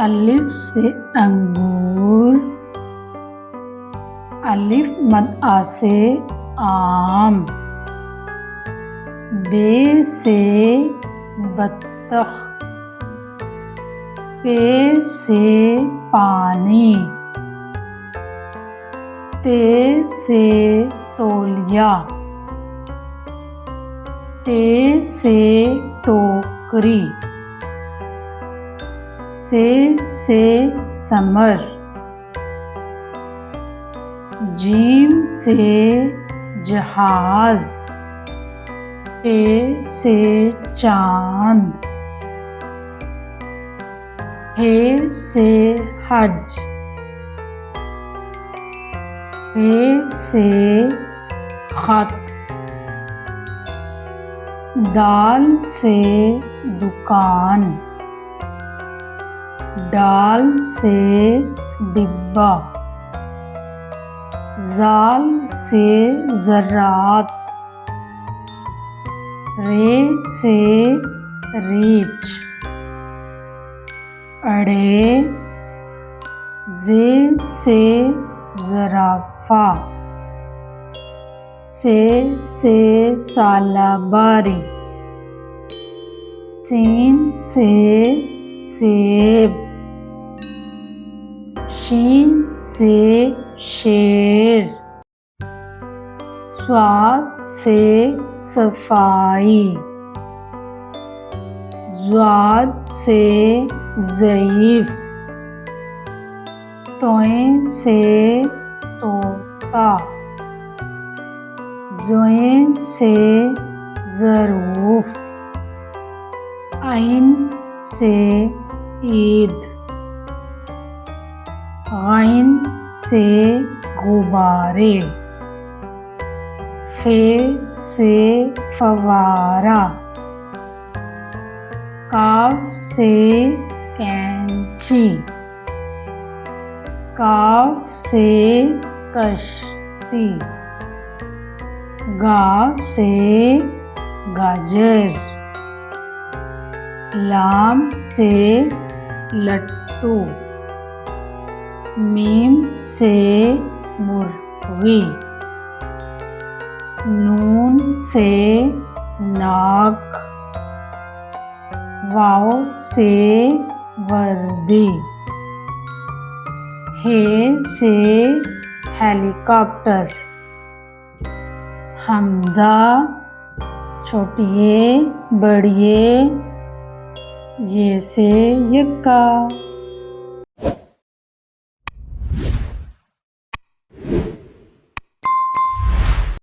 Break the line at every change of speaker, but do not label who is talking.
अलिफ से अंगूर, अलिफ मद आ से आम। बे से बत्तख, पे से पानी। ते से तौलिया, ते से टोकरी। से समर, जीम से जहाज। पे से चांद, हे से हज। हे से खत, दाल से दुकान। डाल से डिब्बा, जाल से ज़रात। रे से रीछ, अड़े। जे से ज़राफ़ा, से सालाबारी। सीन से सेब, शीन से शेर। स्वाद से सफाई, ज़्वाद से ज़ईफ़। तोएं से तोता, ज़ोएं से ज़रूफ़। आइन से ईद, गाइन से गुब्बारे। फे से फवारा, काफ से कैंची। काफ से कश्ती, गाफ से गाजर। लाम से लट्टू, मीम से मुर्गी। नून से नाक, वाव से वर्दी। हे से हेलीकॉप्टर, हमज़ा छोटिए बड़िए, ये से यक्का।